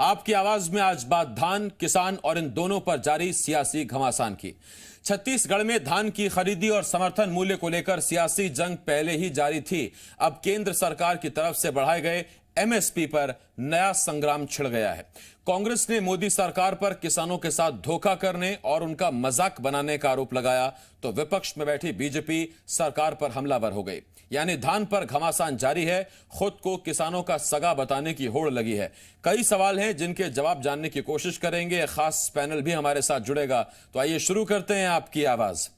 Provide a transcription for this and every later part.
आपकी आवाज में आज बात धान, किसान और इन दोनों पर जारी सियासी घमासान की। छत्तीसगढ़ में धान की खरीदी और समर्थन मूल्य को लेकर सियासी जंग पहले ही जारी थी। अब केंद्र सरकार की तरफ से बढ़ाए गए एमएसपी पर नया संग्राम छिड़ गया है। कांग्रेस ने मोदी सरकार पर किसानों के साथ धोखा करने और उनका मजाक बनाने का आरोप लगाया, तो विपक्ष में बैठी बीजेपी सरकार पर हमलावर हो गई। यानी धान पर घमासान जारी है, खुद को किसानों का सगा बताने की होड़ लगी है। कई सवाल हैं जिनके जवाब जानने की कोशिश करेंगे। खास पैनल भी हमारे साथ जुड़ेगा, तो आइए शुरू करते हैं आपकी आवाज।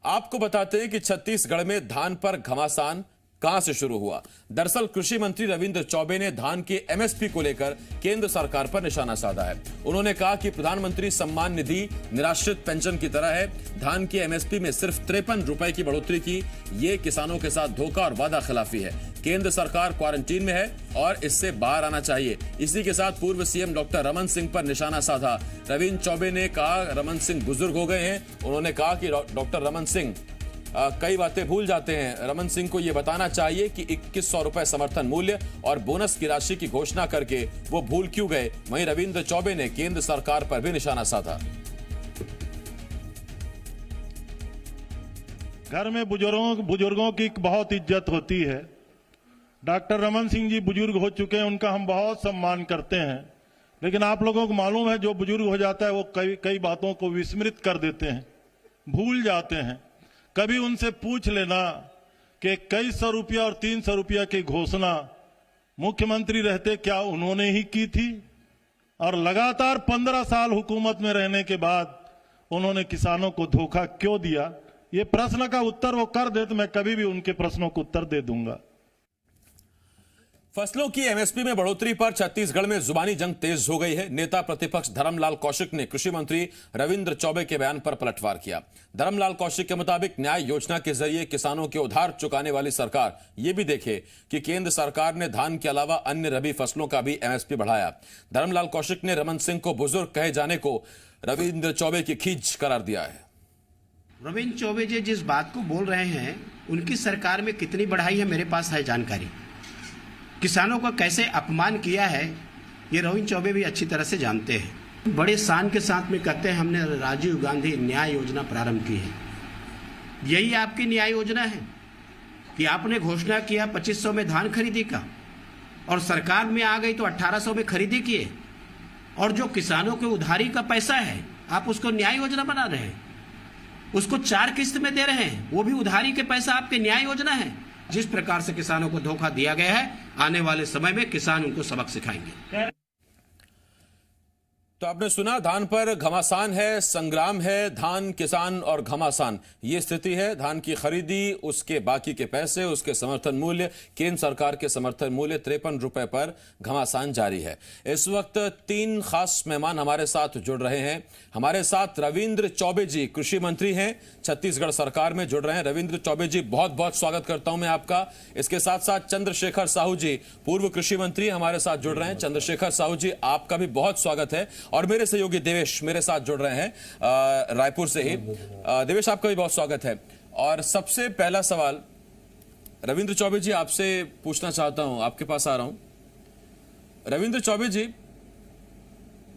आपको बताते हैं कि छत्तीसगढ़ में धान पर घमासान कहां से शुरू हुआ। दरअसल कृषि मंत्री रविंद्र चौबे ने धान के एमएसपी को लेकर केंद्र सरकार पर निशाना साधा है। उन्होंने कहा कि प्रधानमंत्री सम्मान निधि निराश्रित पेंशन की तरह है। धान के एमएसपी में सिर्फ 53 रुपए की बढ़ोतरी की ये किसानों के साथ धोखा और वादा खिलाफी है। केंद्र सरकार क्वारंटीन में है और इससे बाहर आना चाहिए। इसी के साथ पूर्व सीएम डॉक्टर रमन सिंह पर निशाना साधा। रविंद्र चौबे ने कहा रमन सिंह बुजुर्ग हो गए हैं। उन्होंने कहा कि डॉक्टर रमन सिंह कई बातें भूल जाते हैं। रमन सिंह को यह बताना चाहिए कि 2100 रुपए समर्थन मूल्य और बोनस की राशि की घोषणा करके वो भूल क्यों गए। वहीं रविंद्र चौबे ने केंद्र सरकार पर भी निशाना साधा। घर में बुजुर्गों की बहुत इज्जत होती है। डॉक्टर रमन सिंह जी बुजुर्ग हो चुके हैं, उनका हम बहुत सम्मान करते हैं। लेकिन आप लोगों को मालूम है, जो बुजुर्ग हो जाता है वो कई बातों को विस्मृत कर देते हैं, भूल जाते हैं। कभी उनसे पूछ लेना कि कई सौ रुपया और 300 रुपया की घोषणा मुख्यमंत्री रहते क्या उन्होंने ही की थी, और लगातार 15 साल हुकूमत में रहने के बाद उन्होंने किसानों को धोखा क्यों दिया। ये प्रश्न का उत्तर वो कर दे तो मैं कभी भी उनके प्रश्नों को उत्तर दे दूंगा। फसलों की एमएसपी में बढ़ोतरी पर छत्तीसगढ़ में जुबानी जंग तेज हो गई है। नेता प्रतिपक्ष धर्मलाल कौशिक ने कृषि मंत्री रविंद्र चौबे के बयान पर पलटवार किया। धर्मलाल कौशिक के मुताबिक न्याय योजना के जरिए किसानों के उधार चुकाने वाली सरकार ये भी देखे कि केंद्र सरकार ने धान के अलावा अन्य रबी फसलों का भी एमएसपी बढ़ाया। धर्मलाल कौशिक ने रमन सिंह को बुजुर्ग कहे जाने को रविंद्र चौबे की खींच करार दिया है। रविंद्र चौबे जी जिस बात को बोल रहे हैं, उनकी सरकार में कितनी बढ़ाई है मेरे पास है जानकारी। किसानों का कैसे अपमान किया है ये रविंद्र चौबे भी अच्छी तरह से जानते हैं। बड़े शान के साथ में कहते हैं हमने राजीव गांधी न्याय योजना प्रारंभ की है। यही आपकी न्याय योजना है कि आपने घोषणा किया 2500 में धान खरीदी का, और सरकार में आ गई तो 1800 में खरीदी किए, और जो किसानों के उधारी का पैसा है आप उसको न्याय योजना बना रहे हैं, उसको 4 किस्त में दे रहे हैं, वो भी उधारी के पैसा आपके न्याय योजना है। जिस प्रकार से किसानों को धोखा दिया गया है, आने वाले समय में किसान उनको सबक सिखाएंगे। तो आपने सुना, धान पर घमासान है, संग्राम है, धान, किसान और घमासान, ये स्थिति है। धान की खरीदी, उसके बाकी के पैसे, उसके समर्थन मूल्य, केंद्र सरकार के समर्थन मूल्य 53 रुपए पर घमासान जारी है। इस वक्त 3 खास मेहमान हमारे साथ जुड़ रहे हैं। हमारे साथ रविंद्र चौबे जी, कृषि मंत्री हैं, छत्तीसगढ़ सरकार में जुड़ रहे हैं। रविंद्र चौबे जी, बहुत बहुत स्वागत करता हूं मैं आपका। इसके साथ साथ चंद्रशेखर साहू जी, पूर्व कृषि मंत्री, हमारे साथ जुड़ रहे हैं। चंद्रशेखर साहू जी, आपका भी बहुत स्वागत है। और मेरे सहयोगी देवेश मेरे साथ जुड़ रहे हैं रायपुर से ही। देवेश, आपका भी बहुत स्वागत है। और सबसे पहला सवाल रविंद्र चौबे जी आपसे पूछना चाहता हूं, आपके पास आ रहा हूं। रविंद्र चौबे जी,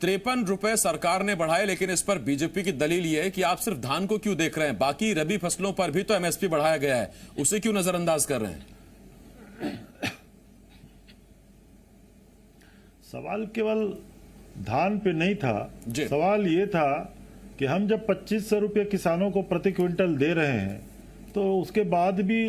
53 रुपए सरकार ने बढ़ाए, लेकिन इस पर बीजेपी की दलील यह है कि आप सिर्फ धान को क्यों देख रहे हैं, बाकी रबी फसलों पर भी तो एमएसपी बढ़ाया गया है, उसे क्यों नजरअंदाज कर रहे हैं? सवाल केवल धान पे नहीं था, सवाल ये था कि हम जब 2500 रुपये किसानों को प्रति क्विंटल दे रहे हैं, तो उसके बाद भी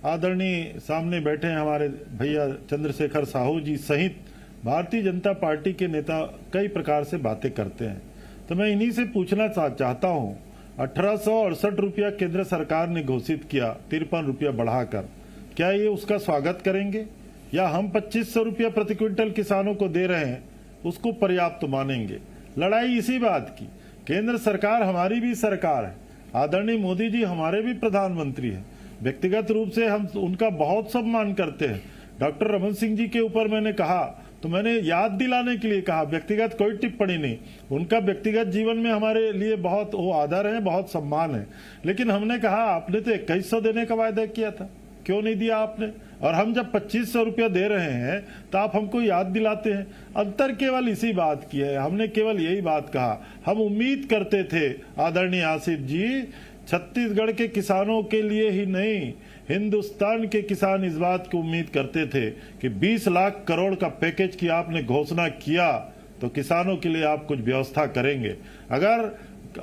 आदरणीय सामने बैठे हैं हमारे भैया चंद्रशेखर साहू जी सहित भारतीय जनता पार्टी के नेता कई प्रकार से बातें करते हैं। तो मैं इन्हीं से पूछना चाहता हूं, 1868 रुपया केंद्र सरकार ने घोषित किया, 53 रुपया बढ़ाकर, क्या ये उसका स्वागत करेंगे, या हम 2500 रुपया प्रति क्विंटल किसानों को दे रहे हैं उसको पर्याप्त मानेंगे? लड़ाई इसी बात की। केंद्र सरकार हमारी भी सरकार है, आदरणीय मोदी जी हमारे भी प्रधानमंत्री हैं। व्यक्तिगत रूप से हम उनका बहुत सम्मान करते हैं। डॉक्टर रमन सिंह जी के ऊपर मैंने कहा तो मैंने याद दिलाने के लिए कहा, व्यक्तिगत कोई टिप्पणी नहीं। उनका व्यक्तिगत जीवन में हमारे लिए बहुत वो आदर है, बहुत सम्मान है। लेकिन हमने कहा आपने तो 2100 देने का वायदा किया था, क्यों नहीं दिया आपने? और हम जब 2500 रुपया दे रहे हैं तो आप हमको याद दिलाते हैं। अंतर केवल इसी बात की है, हमने केवल यही बात कहा, हम उम्मीद करते थे आदरणीय आसिफ जी, छत्तीसगढ़ के किसानों के लिए ही नहीं, हिंदुस्तान के किसान इस बात की उम्मीद करते थे कि 20 लाख करोड़ का पैकेज की आपने घोषणा किया तो किसानों के लिए आप कुछ व्यवस्था करेंगे। अगर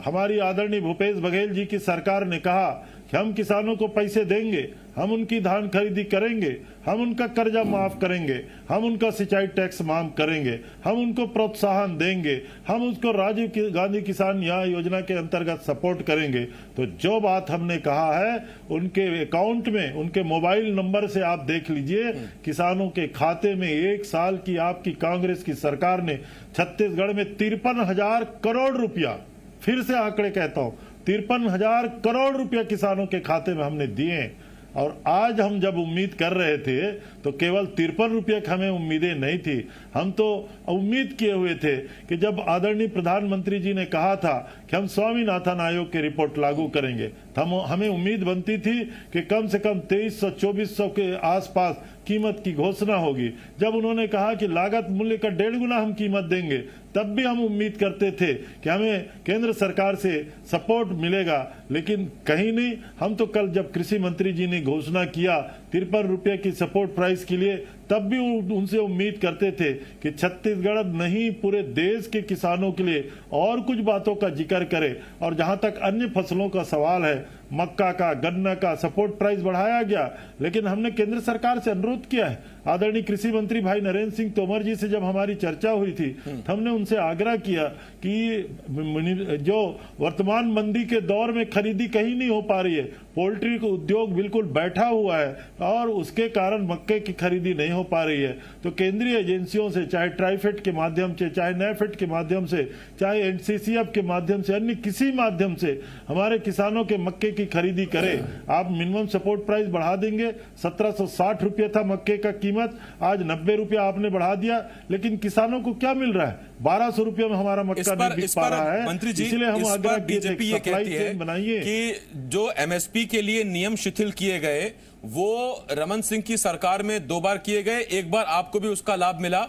हमारी आदरणीय भूपेश बघेल जी की सरकार ने कहा कि हम किसानों को पैसे देंगे, हम उनकी धान खरीदी करेंगे, हम उनका कर्जा माफ करेंगे, हम उनका सिंचाई टैक्स माफ करेंगे, हम उनको प्रोत्साहन देंगे, हम उसको राजीव गांधी किसान न्याय योजना के अंतर्गत सपोर्ट करेंगे, तो जो बात हमने कहा है उनके अकाउंट में, उनके मोबाइल नंबर से आप देख लीजिए, किसानों के खाते में 1 साल की आपकी कांग्रेस की सरकार ने छत्तीसगढ़ में 53,000 करोड़ रुपया, फिर से आंकड़े कहता हूं, 53,000 करोड़ रुपया किसानों के खाते में हमने दिए। और आज हम जब उम्मीद कर रहे थे तो केवल 53 रुपये की हमें उम्मीदें नहीं थी, हम तो उम्मीद किए हुए थे कि जब आदरणीय प्रधानमंत्री जी ने कहा था कि हम स्वामीनाथन आयोग की रिपोर्ट लागू करेंगे, हमें उम्मीद बनती थी कि कम से कम 2300-2400 के आसपास कीमत की घोषणा होगी। जब उन्होंने कहा कि लागत मूल्य का 1.5 गुना हम कीमत देंगे, तब भी हम उम्मीद करते थे कि हमें केंद्र सरकार से सपोर्ट मिलेगा, लेकिन कहीं नहीं। हम तो कल जब कृषि मंत्री जी ने घोषणा किया 53 रुपये की सपोर्ट प्राइस के लिए, तब भी उनसे उम्मीद करते थे कि छत्तीसगढ़ नहीं पूरे देश के किसानों के लिए और कुछ बातों का जिक्र करे। और जहां तक अन्य फसलों का सवाल है, मक्का का, गन्ना का सपोर्ट प्राइस बढ़ाया गया, लेकिन हमने केंद्र सरकार से अनुरोध किया है। आदरणीय कृषि मंत्री भाई नरेंद्र सिंह तोमर जी से जब हमारी चर्चा हुई थी, हमने उनसे आग्रह किया कि जो वर्तमान मंदी के दौर में खरीदी कहीं नहीं हो पा रही है, पोल्ट्री का उद्योग बिल्कुल बैठा हुआ है और उसके कारण मक्के की खरीदी नहीं हो पा रही है, तो केंद्रीय एजेंसियों से, चाहे ट्राइफेड के माध्यम से, चाहे नैफेड के माध्यम से, चाहे एनसीसीएफ के माध्यम से, अन्य किसी माध्यम से हमारे किसानों के मक्के की खरीदी करें। आप मिनिमम सपोर्ट प्राइस बढ़ा देंगे, 1760 रुपये था मक्के का कीमत, आज 90 रुपया आपने बढ़ा दिया, लेकिन किसानों को क्या मिल रहा है? 1200 रुपये में हमारा मक्का नहीं बिक पा रहा है। मंत्री जी, इसलिए हम आग्रह बीजेपी ये कहती है बनाइए कि जो एमएसपी के लिए नियम शिथिल किए गए वो रमन सिंह की सरकार में 2 बार किए गए, एक बार आपको भी उसका लाभ मिला।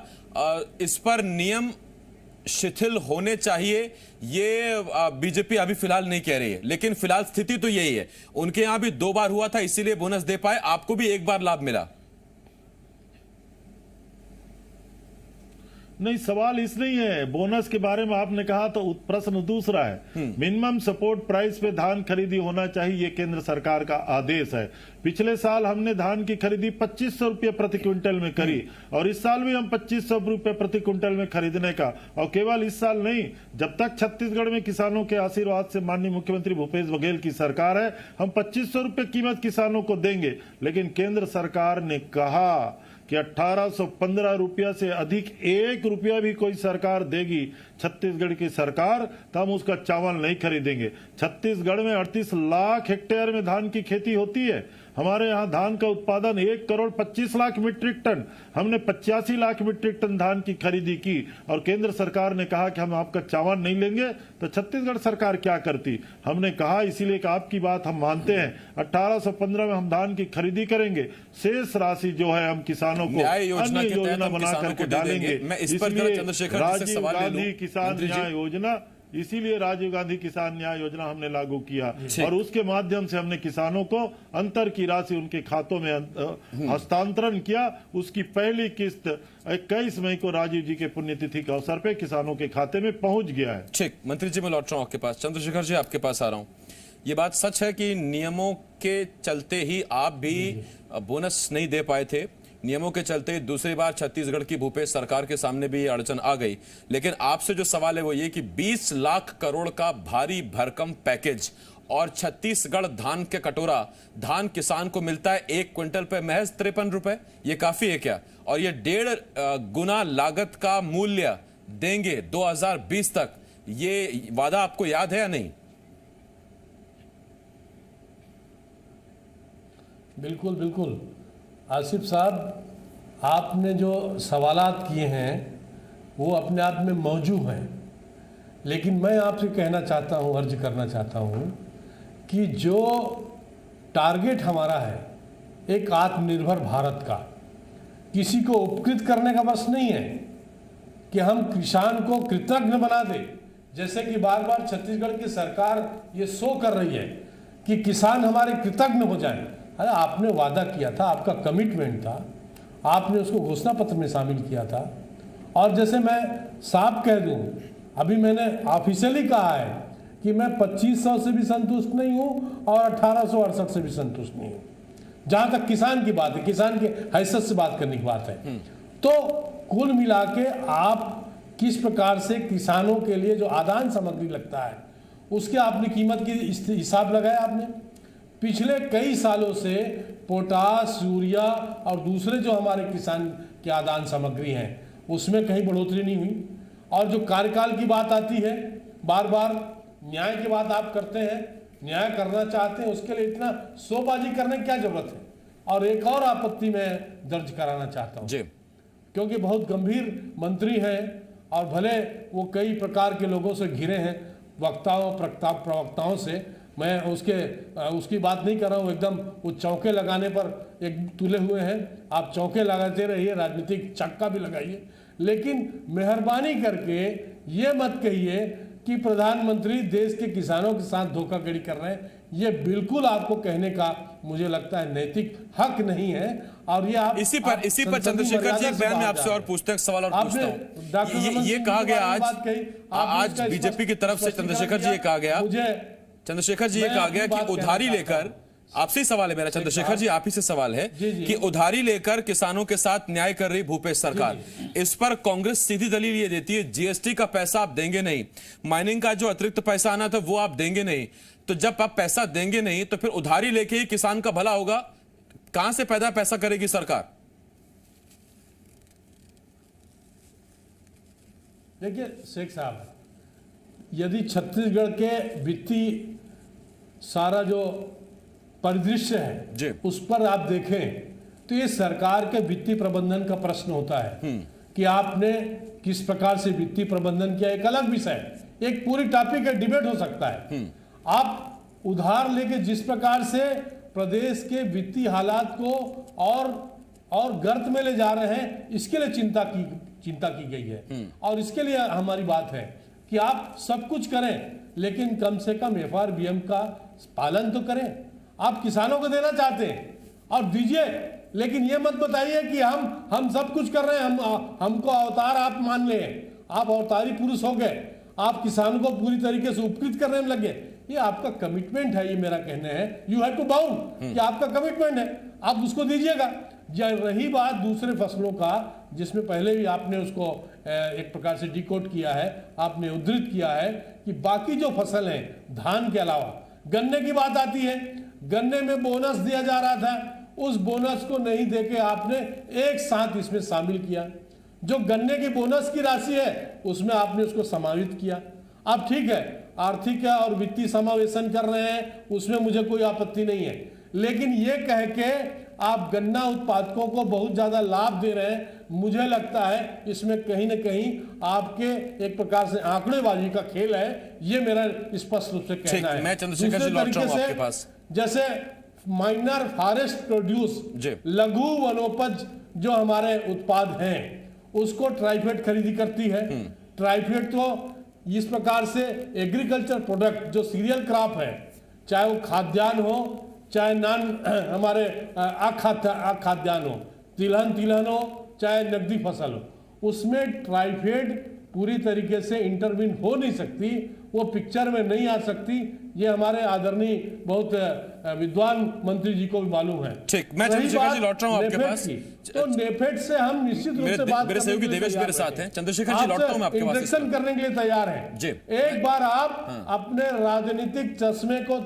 इस पर नियम शिथिल होने चाहिए ये बीजेपी अभी फिलहाल नहीं कह रही है, लेकिन फिलहाल स्थिति तो यही है। उनके यहां भी 2 बार हुआ था, इसीलिए बोनस दे पाए, आपको भी 1 बार लाभ मिला। नहीं, सवाल इस नहीं है। बोनस के बारे में आपने कहा तो प्रश्न दूसरा है। मिनिमम सपोर्ट प्राइस पे धान खरीदी होना चाहिए, ये केंद्र सरकार का आदेश है। पिछले साल हमने धान की खरीदी 2500 रुपये प्रति क्विंटल में करी और इस साल भी हम 2500 रुपये प्रति क्विंटल में खरीदने का, और केवल इस साल नहीं, जब तक छत्तीसगढ़ में किसानों के आशीर्वाद से माननीय मुख्यमंत्री भूपेश बघेल की सरकार है, हम 2500 रुपये कीमत किसानों को देंगे। लेकिन केंद्र सरकार ने कहा कि 1815 रुपया से अधिक 1 रुपया भी कोई सरकार देगी छत्तीसगढ़ की सरकार, तो हम उसका चावल नहीं खरीदेंगे। छत्तीसगढ़ में 38 लाख हेक्टेयर में धान की खेती होती है। हमारे यहाँ धान का उत्पादन 1,25,00,000 मीट्रिक टन, हमने 85 लाख मीट्रिक टन धान की खरीदी की और केंद्र सरकार ने कहा कि हम आपका चावल नहीं लेंगे, तो छत्तीसगढ़ सरकार क्या करती? हमने कहा इसीलिए कि आपकी बात हम मानते हैं, 1815 में हम धान की खरीदी करेंगे, शेष राशि जो है हम किसानों को अन्य योजना बना करके डालेंगे। इसलिए राजीव गांधी किसान न्याय योजना, इसीलिए राजीव गांधी किसान न्याय योजना हमने लागू किया और उसके माध्यम से हमने किसानों को अंतर की राशि उनके खातों में हस्तांतरण किया। उसकी पहली किस्त 21 मई को राजीव जी के पुण्यतिथि के अवसर पे किसानों के खाते में पहुंच गया है। ठीक, मंत्री जी मैं लौट रहा हूं आपके पास। चंद्रशेखर जी आपके पास आ रहा हूं। ये बात सच है कि नियमों के चलते ही आप भी बोनस नहीं दे पाए थे, नियमों के चलते दूसरी बार छत्तीसगढ़ की भूपेश सरकार के सामने भी ये अड़चन आ गई, लेकिन आपसे जो सवाल है वो ये कि 20 लाख करोड़ का भारी भरकम पैकेज और छत्तीसगढ़ धान के कटोरा, धान किसान को मिलता है 1 क्विंटल पे महज 53 रुपए, ये काफी है क्या? और ये 1.5 गुना लागत का मूल्य देंगे 2020 तक, ये वादा आपको याद है या नहीं? बिल्कुल बिल्कुल आसिफ साहब, आपने जो सवालात किए हैं वो अपने आप में मौजूद हैं, लेकिन मैं आपसे कहना चाहता हूं, अर्ज करना चाहता हूं कि जो टारगेट हमारा है एक आत्मनिर्भर भारत का। किसी को उपकृत करने का बस नहीं है कि हम किसान को कृतज्ञ बना दे, जैसे कि बार बार छत्तीसगढ़ की सरकार ये शो कर रही है कि किसान हमारे कृतज्ञ हो जाए। अरे आपने वादा किया था, आपका कमिटमेंट था, आपने उसको घोषणा पत्र में शामिल किया था। और जैसे मैं साफ कह दूं, अभी मैंने ऑफिशियली कहा है कि मैं 2500 से भी संतुष्ट नहीं हूं और 1868 से भी संतुष्ट नहीं हूं। जहां तक किसान की बात है, किसान के हैसियत से बात करने की बात है, तो कुल मिला के आप किस प्रकार से किसानों के लिए जो आदान सामग्री लगता है उसके आपने कीमत की हिसाब लगाया। आपने पिछले कई सालों से पोटास, यूरिया और दूसरे जो हमारे किसान के आदान सामग्री हैं उसमें कहीं बढ़ोतरी नहीं हुई। और जो कार्यकाल की बात आती है, बार बार न्याय की बात आप करते हैं, न्याय करना चाहते हैं, उसके लिए इतना शोबाजी करने की क्या जरूरत है। और एक और आपत्ति मैं दर्ज कराना चाहता हूं, क्योंकि बहुत गंभीर मंत्री हैं और भले वो कई प्रकार के लोगों से घिरे हैं, वक्ताओं प्रवक्ताओं से, मैं उसकी बात नहीं कर रहा हूँ। एकदम वो चौके लगाने पर एक तुले हुए हैं। आप चौके लगाते रहिए, राजनीतिक चक्का भी लगाइए, लेकिन मेहरबानी करके ये मत कहिए कि प्रधानमंत्री देश के किसानों के साथ धोखाधड़ी कर रहे हैं। ये बिल्कुल आपको कहने का मुझे लगता है नैतिक हक नहीं है। और ये आप इसी पर चंद्रशेखर जी, एक बयान में आपसे और पूछते हैं, सवाल और पूछता हूं। ये कहा गया आज बीजेपी की तरफ से, चंद्रशेखर जी ये कहा गया, चंद्रशेखर जी ये कहा गया कि उधारी लेकर, आपसे ही सवाल है मेरा चंद्रशेखर जी, आप ही से सवाल है कि उधारी लेकर किसानों के साथ न्याय कर रही भूपेश सरकार। इस पर कांग्रेस सीधी दलील ये देती है, जीएसटी का पैसा आप देंगे नहीं, माइनिंग का जो अतिरिक्त पैसा आना था वो आप देंगे नहीं, तो जब आप पैसा देंगे नहीं तो फिर उधारी लेके ही किसान का भला होगा। कहां से पैदा पैसा करेगी सरकार? देखिए शेख साहब, यदि छत्तीसगढ़ के वित्तीय सारा जो परिदृश्य है उस पर आप देखें तो ये सरकार के वित्तीय प्रबंधन का प्रश्न होता है कि आपने किस प्रकार से वित्तीय प्रबंधन किया। एक अलग विषय, एक पूरी टॉपिक है, डिबेट हो सकता है। आप उधार लेके जिस प्रकार से प्रदेश के वित्तीय हालात को और गर्त में ले जा रहे हैं, इसके लिए चिंता की गई है। और इसके लिए हमारी बात है कि आप सब कुछ करें, लेकिन कम से कम FRBM का पालन तो करें। आप किसानों को देना चाहते हैं और दीजिए, लेकिन ये मत बताइए कि हम सब कुछ कर रहे हैं, हमको अवतार आप मान ले, आप अवतारी पुरुष हो गए, आप किसानों को पूरी तरीके से उपकृत करने में लगे। ये आपका कमिटमेंट है, ये मेरा कहना है, यू हैव टू बाउंड, कि आपका कमिटमेंट है, आप उसको दीजिएगा। रही बात दूसरे फसलों का, जिसमें पहले भी आपने उसको एक प्रकार से डिकोड किया है, आपने उद्धृत किया है कि बाकी जो फसल है धान के अलावा, गन्ने की बात आती है, गन्ने में बोनस दिया जा रहा था, उस बोनस को नहीं देके आपने एक साथ इसमें शामिल किया। जो गन्ने की बोनस की राशि है उसमें आपने उसको समावित किया। अब ठीक है, आर्थिक और वित्तीय समावेशन कर रहे हैं, उसमें मुझे कोई आपत्ति नहीं है, लेकिन ये कह के आप गन्ना उत्पादकों को बहुत ज्यादा लाभ दे रहे हैं, मुझे लगता है इसमें कहीं ना कहीं आपके एक प्रकार से आंकड़ेबाजी का खेल है। ये मेरा स्पष्ट रूप से कहना है। मैं चंद्रशेखर जी लौट रहा हूं आपके पास। जैसे माइनर फॉरेस्ट प्रोड्यूस, लघु वनोपज जो हमारे उत्पाद हैं, उसको ट्राइफेड खरीदी करती है। ट्राइफेड तो इस प्रकार से एग्रीकल्चर प्रोडक्ट जो सीरियल क्रॉप है, चाहे वो खाद्यान्न हो, चाहे हमारे अखाद्यान्न हो, तिलहन हो, चाहे नकदी फसल हो, उसमें ट्राइफेड पूरी तरीके से इंटरवीन हो नहीं सकती, वो पिक्चर में नहीं आ सकती। ये हमारे आदरणीय बहुत विद्वान मंत्री जी को भी मालूम है। ठीक, मैं चंद्रशेखर जी लौट रहा हूं आपके पास। तो नेफेड से हम निश्चित रूप से बात मेरे सहयोगी देवेश मेरे साथ हैं। चंद्रशेखर जी लौट रहा हूं मैं आपके पास। इंजेक्शन करने के लिए तैयार हैं। एक बार आप अपने राजनीतिक चश्मे को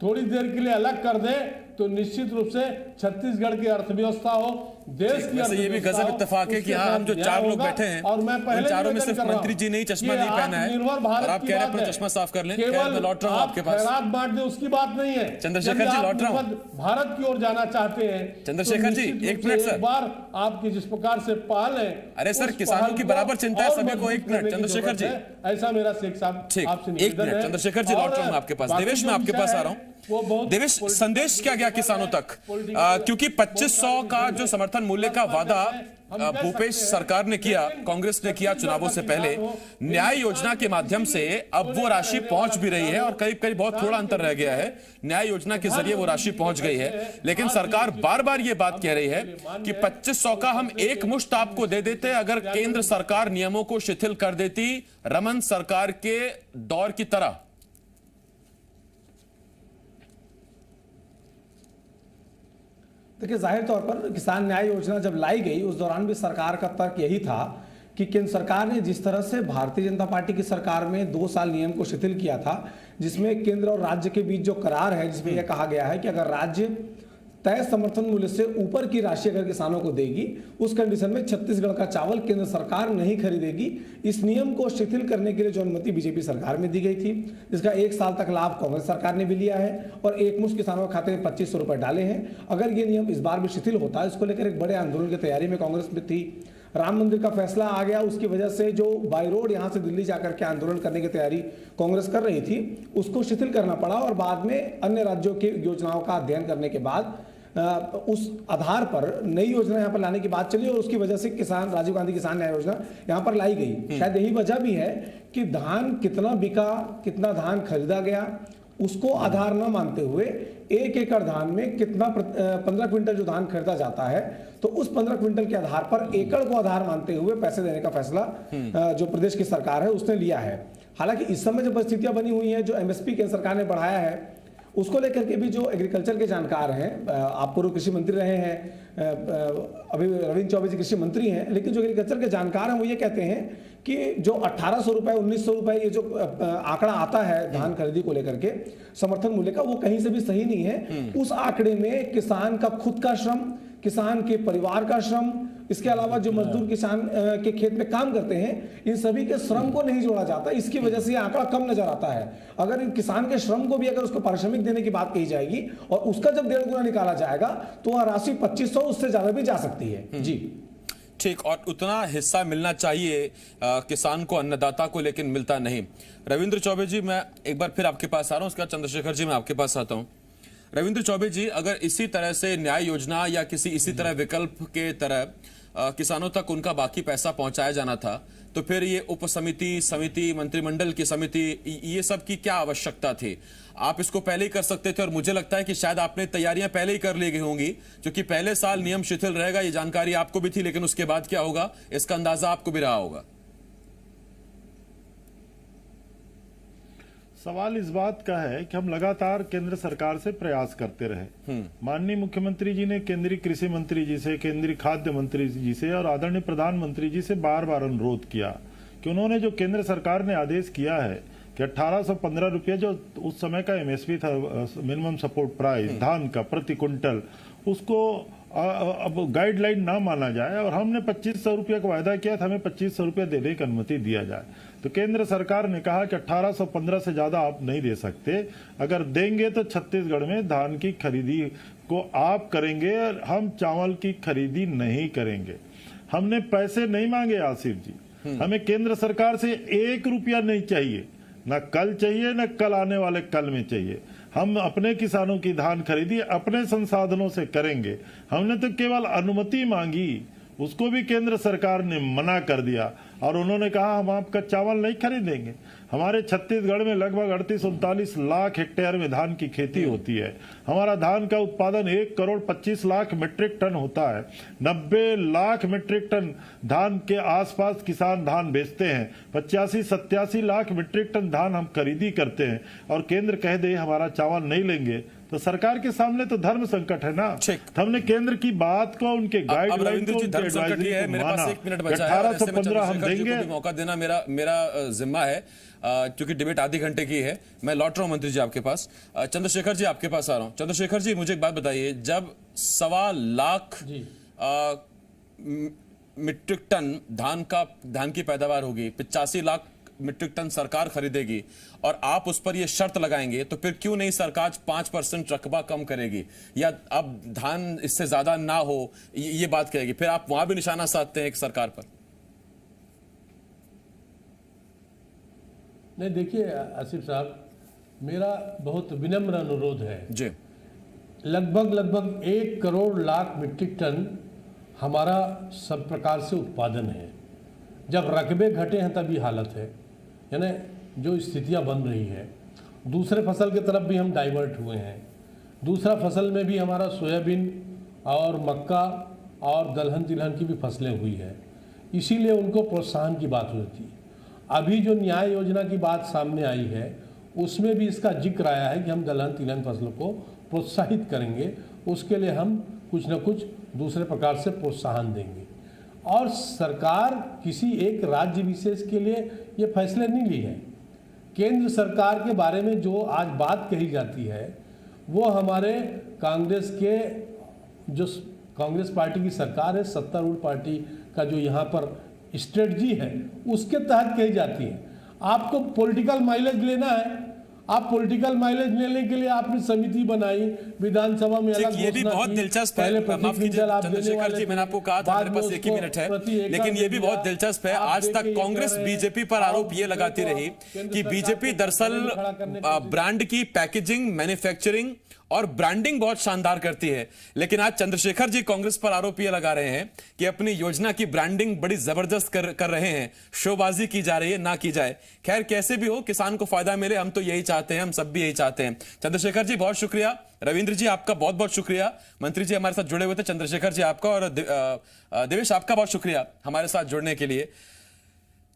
थोड़ी देर के लिए अलग कर दें तो निश्चित रूप से छत्तीसगढ़ की अर्थव्यवस्था हो, देश की ये भी गजब इत्तेफाक है कि हाँ, हम जो 4 लोग बैठे हैं और मैं पहले चारों में सिर्फ मंत्री जी ने ही चश्मा नहीं पहना है, और आप कह रहे हैं अपना चश्मा साफ कर लें। मैं लौट रहा हूं आपके पास। खैरात बांट दे उसकी बात नहीं है। चंद्रशेखर जी लौट रहा हूं। भारत की ओर जाना चाहते हैं चंद्रशेखर जी, एक मिनट सर। एक बार आपकी जिस प्रकार से पहल है, अरे सर, किसानों की बराबर चिंता है सभी को। एक मिनट चंद्रशेखर जी, ऐसा मेरा शेख साहब आपसे एक मिनट चंद्रशेखर जी लौट रहा हूं आपके पास। देवेश मैं आपके पास आ रहा हूं। देवेश, संदेश क्या गया किसानों तक? क्योंकि 2500 का जो समर्थन मूल्य का वादा भूपेश सरकार ने किया, कांग्रेस ने किया चुनावों से पहले, न्याय योजना के माध्यम से अब वो राशि पहुंच भी रही है और करीब करीब बहुत थोड़ा अंतर रह गया है, न्याय योजना के जरिए वो राशि पहुंच गई है। लेकिन सरकार बार बार ये बात कह रही है कि 2500 का हम एक मुश्त आपको दे देते अगर केंद्र सरकार नियमों को शिथिल कर देती, रमन सरकार के दौर की तरह। देखिए, जाहिर तौर पर किसान न्याय योजना जब लाई गई उस दौरान भी सरकार का तर्क यही था कि केंद्र सरकार ने जिस तरह से भारतीय जनता पार्टी की सरकार में 2 साल नियम को शिथिल किया था, जिसमें केंद्र और राज्य के बीच जो करार है, जिसमें यह कहा गया है कि अगर राज्य तय समर्थन मूल्य से ऊपर की राशि अगर किसानों को देगी, उस कंडीशन में छत्तीसगढ़ का चावल केंद्र सरकार नहीं खरीदेगी। इस नियम को शिथिल करने के लिए जो अनुमति बीजेपी सरकार में दी गई थी, जिसका 1 साल तक लाभ कांग्रेस सरकार ने भी लिया है और एक मुश्त किसानों के खाते में 2500 रुपए डाले हैं। अगर ये नियम इस बार भी शिथिल होता है, इसको लेकर एक बड़े आंदोलन की तैयारी में कांग्रेस में थी। राम मंदिर का फैसला आ गया, उसकी वजह से जो बाई रोड यहाँ से दिल्ली जाकर के आंदोलन करने की तैयारी कांग्रेस कर रही थी, उसको शिथिल करना पड़ा और बाद में अन्य राज्यों की योजनाओं का अध्ययन करने के बाद उस आधार पर नई योजना यहाँ पर लाने की बात चली और उसकी वजह से किसान राजीव गांधी किसान न्याय योजना यहाँ पर लाई गई। शायद यही वजह भी है कि धान कितना बिका, कितना धान खरीदा गया, उसको आधार न मानते हुए 1 एकड़ धान में कितना 15 क्विंटल जो धान खरीदा जाता है, तो उस 15 क्विंटल के आधार पर एकड़ को आधार मानते हुए पैसे देने का फैसला जो प्रदेश की सरकार है उसने लिया है। हालांकि इस समय जो परिस्थितियां बनी हुई हैं, जो एमएसपी केंद्र सरकार ने बढ़ाया है, उसको लेकर के भी जो एग्रीकल्चर के जानकार हैं, आप पूर्व कृषि मंत्री रहे हैं, अभी रविंद्र चौबे जी कृषि मंत्री हैं, लेकिन जो एग्रीकल्चर के जानकार हैं वो ये कहते हैं कि जो 1800 रुपए 1900 रुपए ये जो आंकड़ा आता है धान खरीदी को लेकर के समर्थन मूल्य का, वो कहीं से भी सही नहीं है। उस आंकड़े में किसान का खुद का श्रम, किसान के परिवार का श्रम, इसके अलावा जो मजदूर किसान के खेत में काम करते हैं, इन सभी के श्रम को नहीं जोड़ा जाता। इसकी वजह से आंकड़ा कम नजर आता है। अगर इन किसान के श्रम को भी अगर उसको पारिश्रमिक देने की बात कही जाएगी और उसका जब 1.5 गुना निकाला जाएगा तो वह राशि 2500 उससे ज्यादा भी जा सकती है। जी ठीक, और उतना हिस्सा मिलना चाहिए किसान को, अन्नदाता को, लेकिन मिलता नहीं। रविंद्र चौबे जी, मैं एक बार फिर आपके पास आ रहा हूं, उसके बाद चंद्रशेखर जी मैं आपके पास आता हूं। रविंद्र चौबे जी, अगर इसी तरह से न्याय योजना या किसी इसी तरह विकल्प के तरह किसानों तक उनका बाकी पैसा पहुंचाया जाना था, तो फिर ये उप समिति, मंत्रिमंडल की समिति, ये सब की क्या आवश्यकता थी? आप इसको पहले ही कर सकते थे और मुझे लगता है कि शायद आपने तैयारियां पहले ही कर ली गई होंगी, क्योंकि पहले साल नियम शिथिल रहेगा ये जानकारी आपको भी थी, लेकिन उसके बाद क्या होगा इसका अंदाजा आपको भी रहा होगा। सवाल इस बात का है कि हम लगातार केंद्र सरकार से प्रयास करते रहे। माननीय मुख्यमंत्री जी ने केंद्रीय कृषि मंत्री जी से, केंद्रीय खाद्य मंत्री जी से और आदरणीय प्रधानमंत्री जी से बार बार अनुरोध किया कि उन्होंने जो केंद्र सरकार ने आदेश किया है कि 1815 रुपये जो उस समय का एमएसपी था, मिनिमम सपोर्ट प्राइस धान का प्रति क्विंटल, उसको अब गाइडलाइन ना माना जाए और हमने 2500 रुपये का वायदा किया था, हमें 2500 रुपये देने की अनुमति दिया जाए। तो केंद्र सरकार ने कहा कि 1815 से ज्यादा आप नहीं दे सकते, अगर देंगे तो छत्तीसगढ़ में धान की खरीदी को आप करेंगे, हम चावल की खरीदी नहीं करेंगे। हमने पैसे नहीं मांगे आसिफ जी, हमें केंद्र सरकार से 1 रुपया नहीं चाहिए, न कल चाहिए न कल आने वाले कल में चाहिए। हम अपने किसानों की धान खरीदी अपने संसाधनों से करेंगे। हमने तो केवल अनुमति मांगी, उसको भी केंद्र सरकार ने मना कर दिया और उन्होंने कहा हम आपका चावल नहीं खरीदेंगे। हमारे छत्तीसगढ़ में लगभग 38-39 लाख हेक्टेयर में धान की खेती होती है। हमारा धान का उत्पादन 1,25,00,000 मीट्रिक टन होता है। 90 लाख मीट्रिक टन धान के आसपास किसान धान बेचते हैं। 85-87 लाख मीट्रिक टन धान हम खरीदी करते हैं और केंद्र कह दे हमारा चावल नहीं लेंगे तो सरकार के सामने तो धर्म संकट है ना। हमने केंद्र की बात को, उनके गाइडलाइन को, उनके एडवाइजरी को माना। 1815 हम देंगे। मौका देना मेरा जिम्मा है, क्योंकि डिबेट आधे घंटे की है। मैं लौट रहा हूं मंत्री जी आपके पास। चंद्रशेखर जी आपके पास आ रहा हूं। चंद्रशेखर जी, मुझे एक बात बताइए, जब 1.25 लाख मीट्रिक टन धान की पैदावार होगी, 85 लाख मीट्रिक टन सरकार खरीदेगी और आप उस पर यह शर्त लगाएंगे, तो फिर क्यों नहीं सरकार 5% रकबा कम करेगी या अब धान इससे ज्यादा ना हो, ये बात कहेगी? फिर आप वहां भी निशाना साधते हैं एक सरकार पर। नहीं, देखिए आसिफ साहब, मेरा बहुत विनम्र अनुरोध है जी। लगभग 1 करोड़ लाख मीट्रिक टन हमारा सब प्रकार से उत्पादन है। जब रकबे घटे हैं तभी हालत है, यानी जो स्थितियां बन रही है। दूसरे फसल की तरफ भी हम डाइवर्ट हुए हैं। दूसरा फसल में भी हमारा सोयाबीन और मक्का और दलहन तिलहन की भी फसलें हुई है, इसीलिए उनको प्रोत्साहन की बात हुई थी। अभी जो न्याय योजना की बात सामने आई है उसमें भी इसका जिक्र आया है कि हम दलहन तिलहन फसलों को प्रोत्साहित करेंगे, उसके लिए हम कुछ न कुछ दूसरे प्रकार से प्रोत्साहन देंगे। और सरकार किसी एक राज्य विशेष के लिए ये फैसले नहीं ली है। केंद्र सरकार के बारे में जो आज बात कही जाती है वो हमारे कांग्रेस पार्टी की सरकार है, सत्तारूढ़ पार्टी का जो यहाँ पर स्ट्रेटजी है उसके तहत कही जाती है। आपको पॉलिटिकल माइलेज लेना है, आप पॉलिटिकल माइलेज लेने के लिए आपने समिति बनाई, विधानसभा में अलग ये भी बहुत दिलचस्प है। माफ कीजिए चंद्रशेखर जी, मैंने आपको कहा था मेरे पास 1 ही मिनट है, लेकिन ये भी बहुत दिलचस्प है। आज तक कांग्रेस बीजेपी पर आरोप ये लगाती रही कि बीजेपी दरअसल ब्रांड की पैकेजिंग, मैन्युफैक्चरिंग और ब्रांडिंग बहुत शानदार करती है, लेकिन आज चंद्रशेखर जी कांग्रेस पर आरोप ये लगा रहे हैं कि अपनी योजना की ब्रांडिंग बड़ी जबरदस्त कर रहे हैं, शोबाजी की जा रही है, ना की जाए। खैर कैसे भी हो, किसान को फायदा मिले, हम तो यही चाहते हैं, हम सब भी यही चाहते हैं। चंद्रशेखर जी बहुत शुक्रिया, रविंद्र जी आपका बहुत बहुत शुक्रिया, मंत्री जी हमारे साथ जुड़े हुए थे, चंद्रशेखर जी आपका और देवेश आपका बहुत शुक्रिया हमारे साथ जुड़ने के लिए।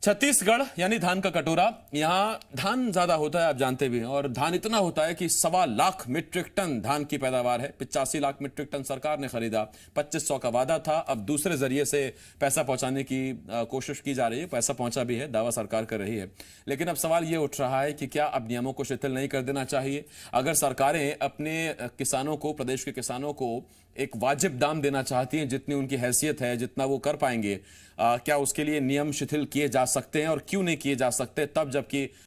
छत्तीसगढ़ यानी धान का कटोरा, यहां धान ज्यादा होता है आप जानते भी हैं, और धान इतना होता है कि 1.25 लाख मीट्रिक टन धान की पैदावार है। 85 लाख मीट्रिक टन सरकार ने खरीदा, 2500 का वादा था, अब दूसरे जरिए से पैसा पहुंचाने की कोशिश की जा रही है, पैसा पहुंचा भी है, दावा सरकार कर रही है। लेकिन अब सवाल यह उठ रहा है कि क्या अब नियमों को शिथिल नहीं कर देना चाहिए? अगर सरकारें अपने किसानों को, प्रदेश के किसानों को एक वाजिब दाम देना चाहती हैं, जितनी उनकी हैसियत है, जितना वो कर पाएंगे, क्या उसके लिए नियम शिथिल किए जा सकते हैं और क्यों नहीं किए जा सकते? तब जबकि